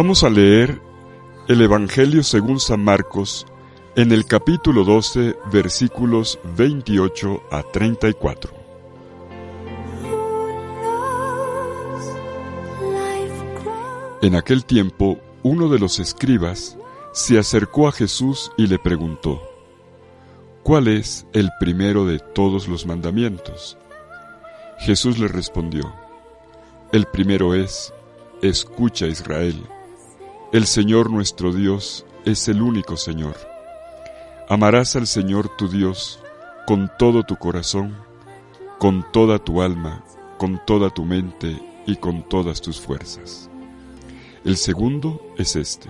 Vamos a leer el Evangelio según San Marcos en el capítulo 12, versículos 28 a 34. En aquel tiempo, uno de los escribas se acercó a Jesús y le preguntó: ¿cuál es el primero de todos los mandamientos? Jesús le respondió: el primero es: escucha, Israel, el Señor nuestro Dios es el único Señor. Amarás al Señor tu Dios con todo tu corazón, con toda tu alma, con toda tu mente y con todas tus fuerzas. El segundo es este: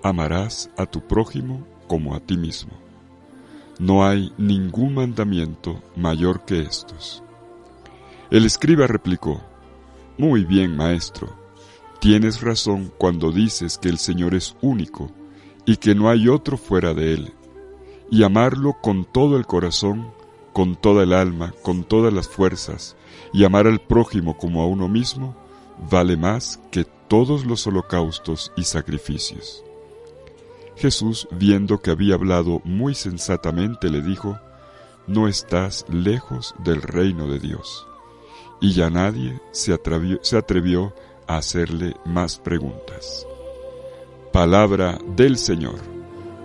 amarás a tu prójimo como a ti mismo. No hay ningún mandamiento mayor que estos. El escriba replicó: muy bien, maestro, tienes razón cuando dices que el Señor es único y que no hay otro fuera de Él, y amarlo con todo el corazón, con toda el alma, con todas las fuerzas, y amar al prójimo como a uno mismo, vale más que todos los holocaustos y sacrificios. Jesús, viendo que había hablado muy sensatamente, le dijo: no estás lejos del reino de Dios. Y ya nadie se atrevió a hacerle más preguntas. Palabra del Señor.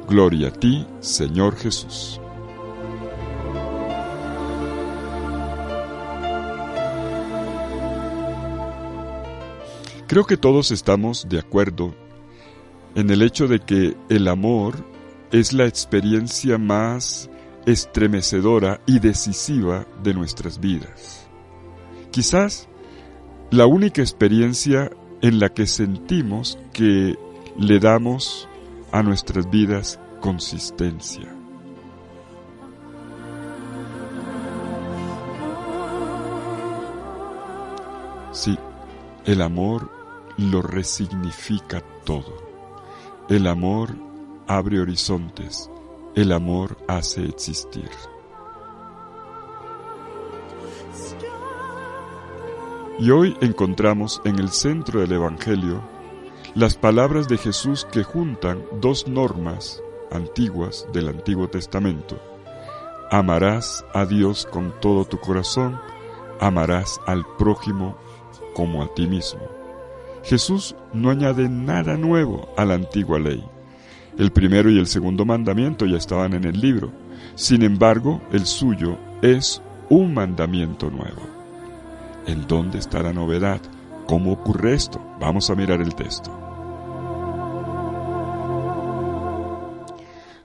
Gloria a ti, Señor Jesús. Creo que todos estamos de acuerdo en el hecho de que el amor es la experiencia más estremecedora y decisiva de nuestras vidas. Quizás la única experiencia en la que sentimos que le damos a nuestras vidas consistencia. Sí, el amor lo resignifica todo. El amor abre horizontes. El amor hace existir. Y hoy encontramos en el centro del Evangelio las palabras de Jesús que juntan dos normas antiguas del Antiguo Testamento. Amarás a Dios con todo tu corazón, amarás al prójimo como a ti mismo. Jesús no añade nada nuevo a la antigua ley. El primero y el segundo mandamiento ya estaban en el libro. Sin embargo, el suyo es un mandamiento nuevo. ¿En dónde está la novedad? ¿Cómo ocurre esto? Vamos a mirar el texto.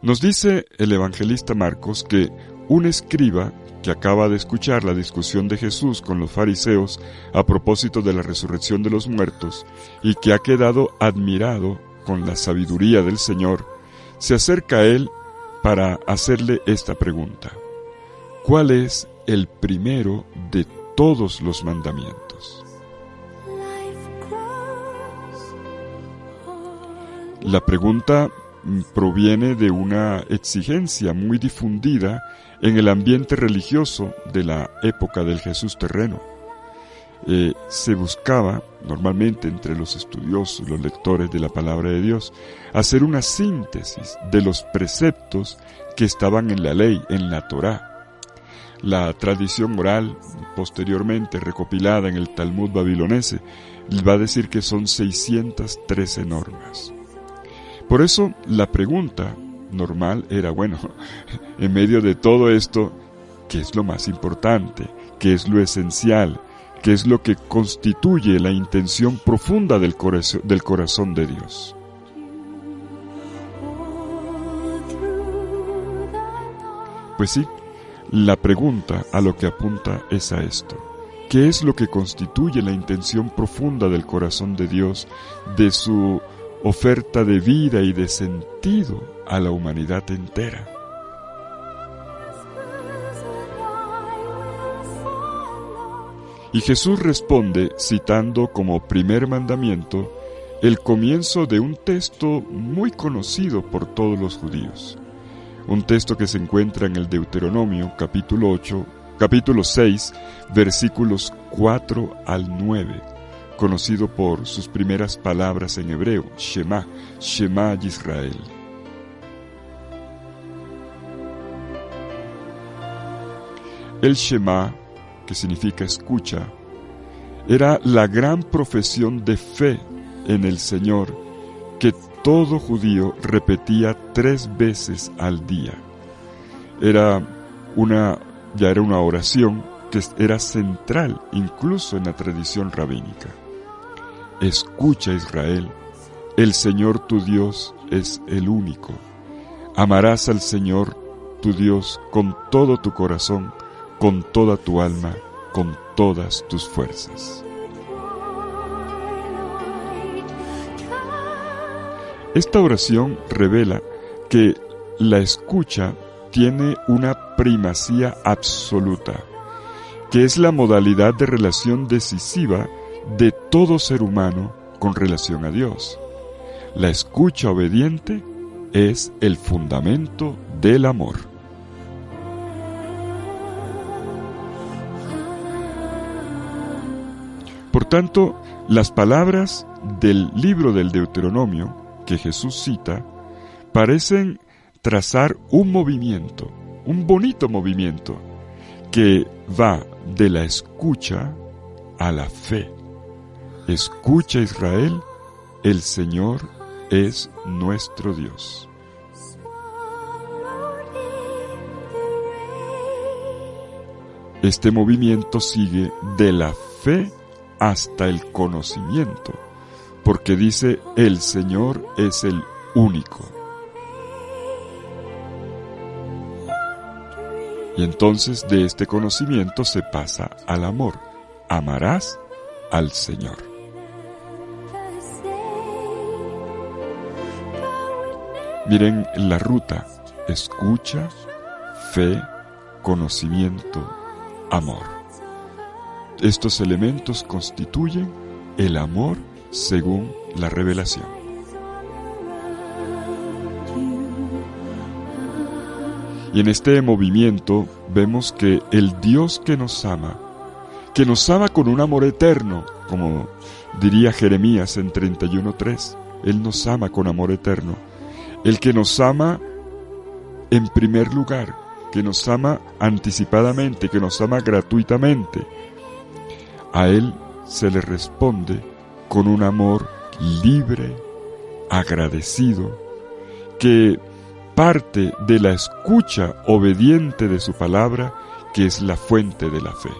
Nos dice el evangelista Marcos que un escriba que acaba de escuchar la discusión de Jesús con los fariseos a propósito de la resurrección de los muertos y que ha quedado admirado con la sabiduría del Señor, se acerca a él para hacerle esta pregunta: ¿cuál es el primero de todos los mandamientos? La pregunta proviene de una exigencia muy difundida en el ambiente religioso de la época del Jesús terreno. Se buscaba, normalmente entre los estudiosos, los lectores de la palabra de Dios, hacer una síntesis de los preceptos que estaban en la ley, en la Torá. La tradición oral, posteriormente recopilada en el Talmud babilonese, va a decir que son 613 normas. Por eso la pregunta normal era, en medio de todo esto, ¿qué es lo más importante? ¿Qué es lo esencial? ¿Qué es lo que constituye la intención profunda del corazón de Dios? Pues sí, la pregunta a lo que apunta es a esto. ¿Qué es lo que constituye la intención profunda del corazón de Dios, de su oferta de vida y de sentido a la humanidad entera? Y Jesús responde citando como primer mandamiento el comienzo de un texto muy conocido por todos los judíos. Un texto que se encuentra en el Deuteronomio capítulo 6, versículos 4 al 9, conocido por sus primeras palabras en hebreo, Shema, Shema Yisrael. El Shema, que significa escucha, era la gran profesión de fe en el Señor que todo judío repetía 3 veces al día. Ya era una oración que era central incluso en la tradición rabínica. Escucha, Israel, el Señor tu Dios es el único. Amarás al Señor tu Dios con todo tu corazón, con toda tu alma, con todas tus fuerzas. Esta oración revela que la escucha tiene una primacía absoluta, que es la modalidad de relación decisiva de todo ser humano con relación a Dios. La escucha obediente es el fundamento del amor. Por tanto, las palabras del libro del Deuteronomio que Jesús cita parecen trazar un movimiento, un bonito movimiento, que va de la escucha a la fe. Escucha, Israel, el Señor es nuestro Dios. Este movimiento sigue de la fe hasta el conocimiento, porque dice, el Señor es el único. Y entonces de este conocimiento se pasa al amor. Amarás al Señor. Miren la ruta: escucha, fe, conocimiento, amor. Estos elementos constituyen el amor según la revelación. Y en este movimiento vemos que el Dios que nos ama con un amor eterno, como diría Jeremías en 31:3, Él nos ama con amor eterno. El que nos ama en primer lugar, que nos ama anticipadamente, que nos ama gratuitamente, a Él se le responde con un amor libre, agradecido, que parte de la escucha obediente de su palabra, que es la fuente de la fe.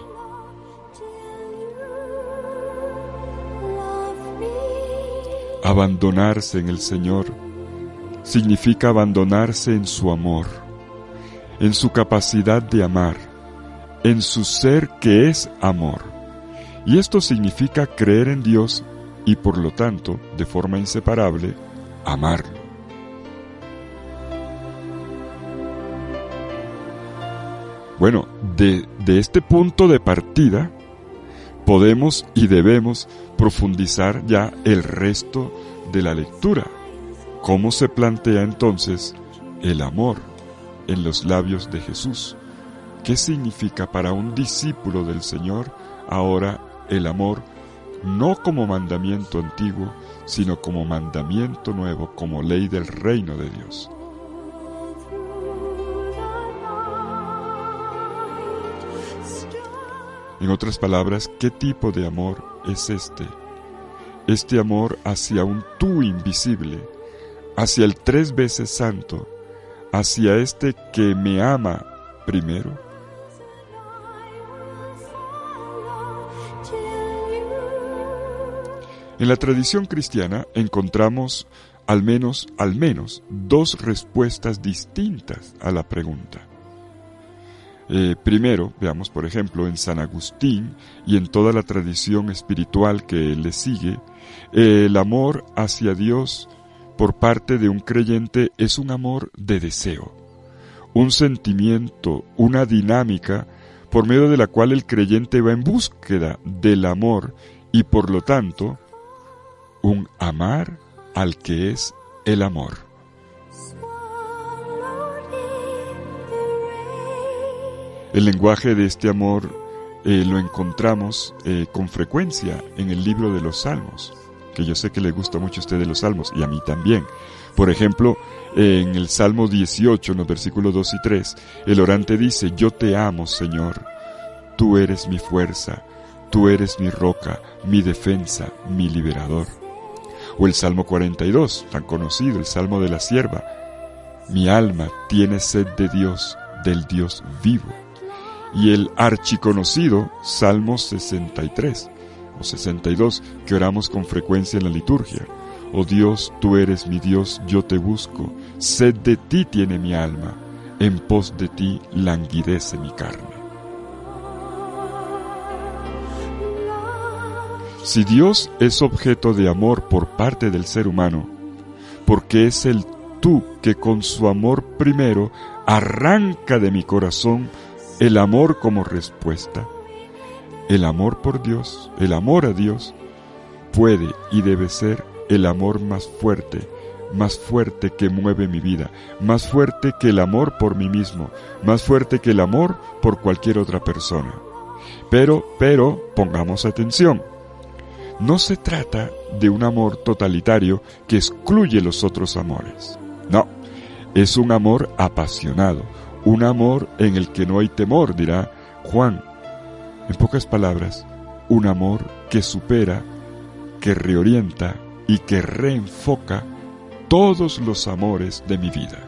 Abandonarse en el Señor significa abandonarse en su amor, en su capacidad de amar, en su ser que es amor. Y esto significa creer en Dios y por lo tanto, de forma inseparable, amarlo. Bueno, de este punto de partida, podemos y debemos profundizar ya el resto de la lectura. ¿Cómo se plantea entonces el amor en los labios de Jesús? ¿Qué significa para un discípulo del Señor ahora el amor, no como mandamiento antiguo, sino como mandamiento nuevo, como ley del reino de Dios? En otras palabras, ¿qué tipo de amor es este? Este amor hacia un tú invisible, hacia el 3 veces santo, hacia este que me ama primero. En la tradición cristiana encontramos al menos 2 respuestas distintas a la pregunta. Primero, veamos por ejemplo en San Agustín y en toda la tradición espiritual que le sigue, el amor hacia Dios por parte de un creyente es un amor de deseo, un sentimiento, una dinámica por medio de la cual el creyente va en búsqueda del amor y por lo tanto un amar al que es el amor. El lenguaje de este amor lo encontramos con frecuencia en el libro de los Salmos, que yo sé que le gusta mucho a usted de los Salmos, y a mí también. Por ejemplo, en el Salmo 18, en los versículos 2 y 3, el orante dice: yo te amo, Señor, tú eres mi fuerza, tú eres mi roca, mi defensa, mi liberador. O el Salmo 42, tan conocido, el Salmo de la sierva: mi alma tiene sed de Dios, del Dios vivo. Y el archiconocido Salmo 63 o 62, que oramos con frecuencia en la liturgia: oh Dios, tú eres mi Dios, yo te busco, sed de ti tiene mi alma, en pos de ti languidece mi carne. Si Dios es objeto de amor por parte del ser humano, porque es el tú que con su amor primero arranca de mi corazón el amor como respuesta, el amor por Dios, el amor a Dios, puede y debe ser el amor más fuerte que mueve mi vida, más fuerte que el amor por mí mismo, más fuerte que el amor por cualquier otra persona. Pero, pongamos atención, no se trata de un amor totalitario que excluye los otros amores. No, es un amor apasionado, un amor en el que no hay temor, dirá Juan. En pocas palabras, un amor que supera, que reorienta y que reenfoca todos los amores de mi vida.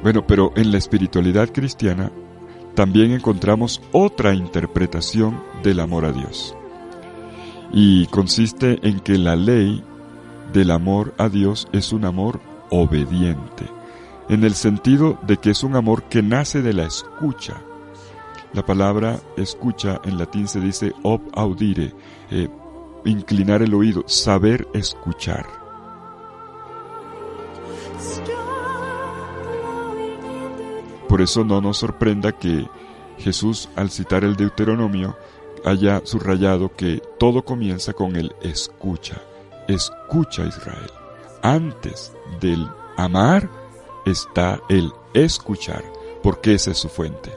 Bueno, pero en la espiritualidad cristiana también encontramos otra interpretación del amor a Dios. Y consiste en que la ley del amor a Dios es un amor obediente, en el sentido de que es un amor que nace de la escucha. La palabra escucha en latín se dice ob audire, inclinar el oído, saber escuchar. Por eso no nos sorprenda que Jesús, al citar el Deuteronomio, haya subrayado que todo comienza con el escucha. Escucha, Israel. Antes del amar está el escuchar, porque esa es su fuente.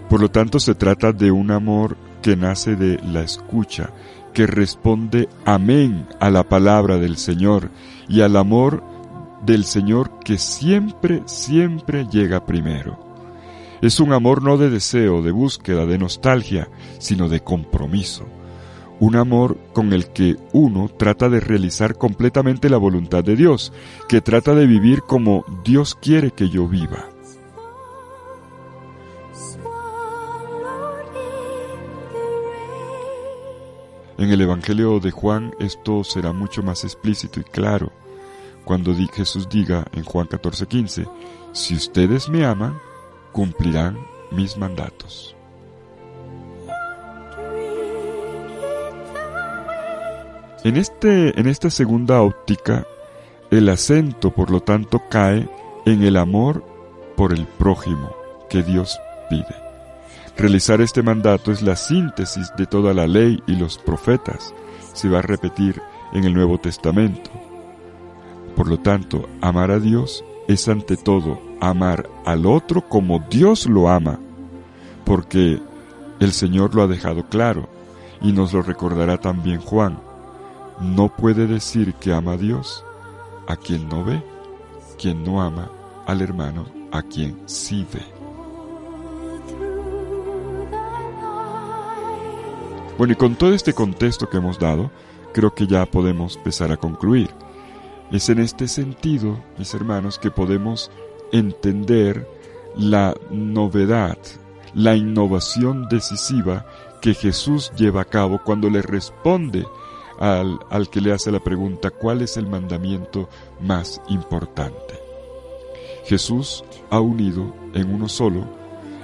Por lo tanto, se trata de un amor que nace de la escucha, que responde amén a la palabra del Señor y al amor del Señor que siempre llega primero. Es un amor no de deseo, de búsqueda, de nostalgia, sino de compromiso. Un amor con el que uno trata de realizar completamente la voluntad de Dios, que trata de vivir como Dios quiere que yo viva. En el Evangelio de Juan esto será mucho más explícito y claro, cuando Jesús diga en Juan 14:15, si ustedes me aman, cumplirán mis mandatos. En esta segunda óptica, el acento, por lo tanto, cae en el amor por el prójimo que Dios pide. Realizar este mandato es la síntesis de toda la ley y los profetas. Se va a repetir en el Nuevo Testamento. Por lo tanto, amar a Dios es ante todo amar al otro como Dios lo ama, porque el Señor lo ha dejado claro y nos lo recordará también Juan. No puede decir que ama a Dios a quien no ve, quien no ama al hermano a quien sí ve. Bueno, y con todo este contexto que hemos dado, creo que ya podemos empezar a concluir. Es en este sentido, mis hermanos, que podemos entender la novedad, la innovación decisiva que Jesús lleva a cabo cuando le responde al que le hace la pregunta, ¿cuál es el mandamiento más importante? Jesús ha unido en uno solo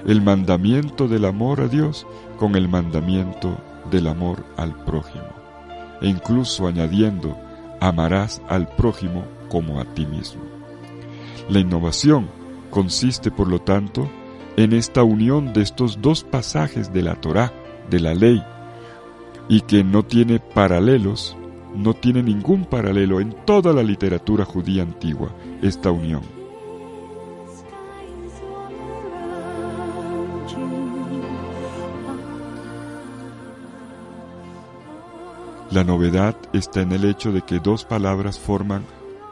el mandamiento del amor a Dios con el mandamiento del amor al prójimo, e incluso añadiendo, amarás al prójimo como a ti mismo. La innovación consiste, por lo tanto, en esta unión de estos dos pasajes de la Torá, de la ley, y que no tiene paralelos no tiene ningún paralelo en toda la literatura judía antigua, esta unión. La novedad está en el hecho de que dos palabras forman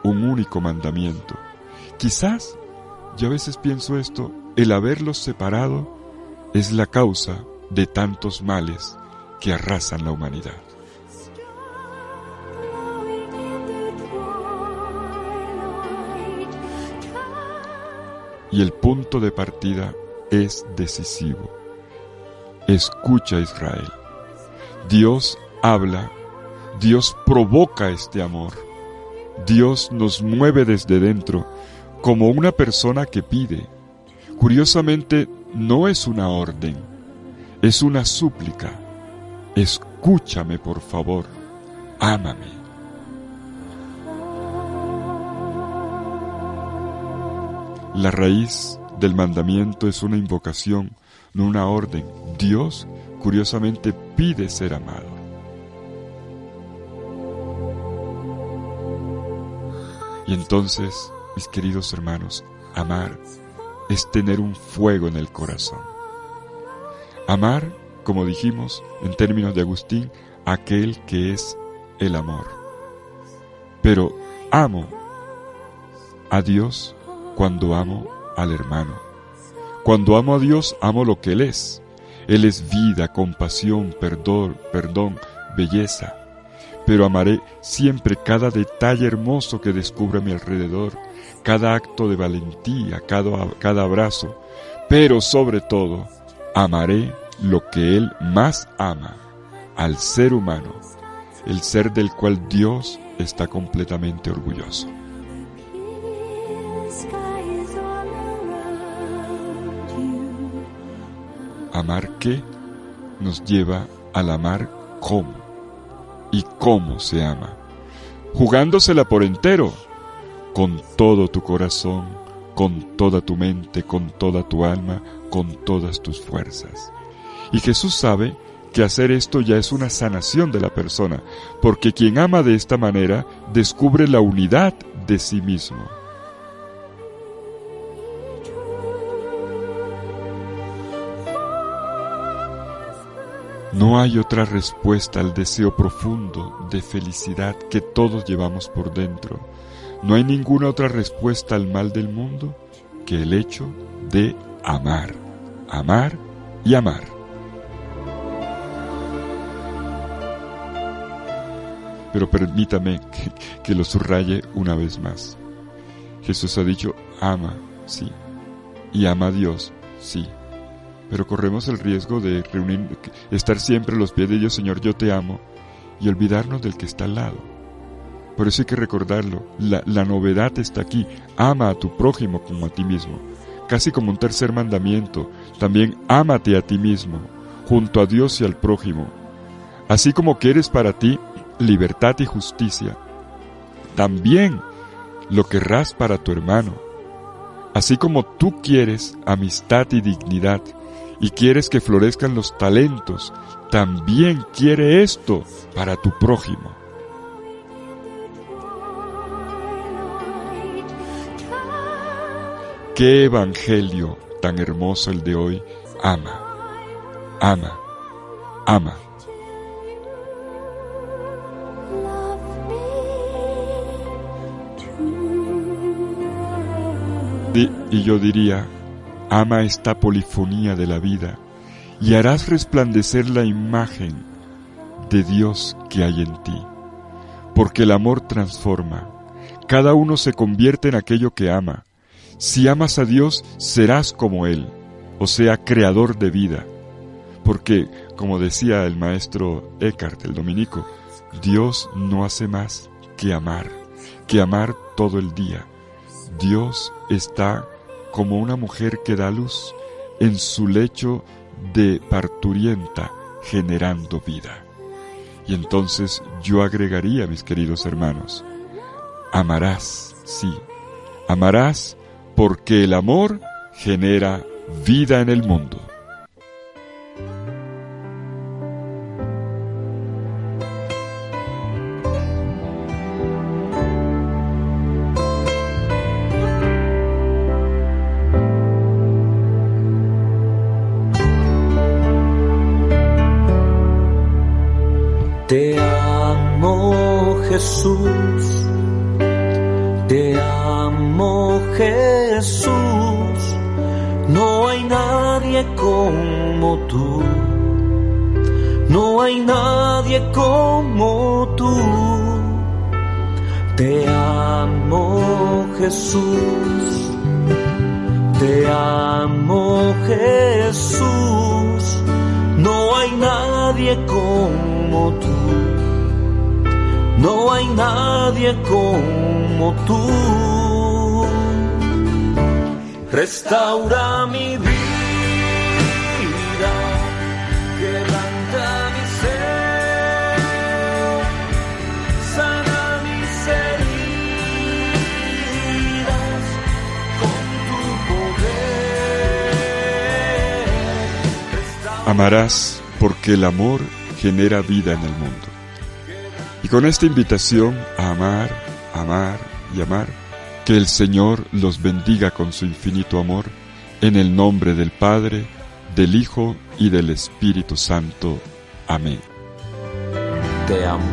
un único mandamiento. Quizás, yo a veces pienso esto, el haberlos separado es la causa de tantos males que arrasan la humanidad. Y el punto de partida es decisivo. Escucha, Israel. Dios habla, Dios provoca este amor. Dios nos mueve desde dentro como una persona que pide. Curiosamente, no es una orden, es una súplica. Escúchame, por favor, ámame. La raíz del mandamiento es una invocación, no una orden. Dios, curiosamente, pide ser amado. Y entonces, mis queridos hermanos, amar es tener un fuego en el corazón. Amar, como dijimos, en términos de Agustín, aquel que es el amor. Pero amo a Dios cuando amo al hermano. Cuando amo a Dios, amo lo que Él es. Él es vida, compasión, perdón, belleza. Pero amaré siempre cada detalle hermoso que descubra a mi alrededor, cada acto de valentía, cada abrazo, pero sobre todo, amaré lo que Él más ama, al ser humano, el ser del cual Dios está completamente orgulloso. Amar qué nos lleva al amar cómo y cómo se ama, jugándosela por entero, con todo tu corazón, con toda tu mente, con toda tu alma, con todas tus fuerzas. Y Jesús sabe que hacer esto ya es una sanación de la persona, porque quien ama de esta manera descubre la unidad de sí mismo. No hay otra respuesta al deseo profundo de felicidad que todos llevamos por dentro. No hay ninguna otra respuesta al mal del mundo que el hecho de amar, amar y amar. Pero permítame que lo subraye una vez más. Jesús ha dicho, ama, sí, y ama a Dios, sí. Pero corremos el riesgo de estar siempre a los pies de Dios, Señor, yo te amo, y olvidarnos del que está al lado. Por eso hay que recordarlo, la novedad está aquí, ama a tu prójimo como a ti mismo, casi como un tercer mandamiento, también ámate a ti mismo, junto a Dios y al prójimo. Así como quieres para ti libertad y justicia, también lo querrás para tu hermano. Así como tú quieres amistad y dignidad, y quieres que florezcan los talentos, también quiere esto para tu prójimo. ¡Qué evangelio tan hermoso el de hoy! Ama, ama, ama. Y yo diría, ama esta polifonía de la vida y harás resplandecer la imagen de Dios que hay en ti. Porque el amor transforma. Cada uno se convierte en aquello que ama. Si amas a Dios, serás como Él, o sea, creador de vida. Porque, como decía el maestro Eckhart, el dominico, Dios no hace más que amar todo el día. Dios está como una mujer que da luz en su lecho de parturienta, generando vida. Y entonces yo agregaría, mis queridos hermanos, amarás, sí, amarás porque el amor genera vida en el mundo. Te amo, Jesús, te amo, Jesús, no hay nadie como tú, no hay nadie como tú. Te amo, Jesús, te amo, Jesús, no hay nadie como tú, no hay nadie como tú. Restaura mi vida, quebranta mi ser, sana mis heridas con tu poder. Amarás porque el amor genera vida en el mundo. Y con esta invitación a amar, amar y amar, que el Señor los bendiga con su infinito amor, en el nombre del Padre, del Hijo y del Espíritu Santo. Amén. Te amo.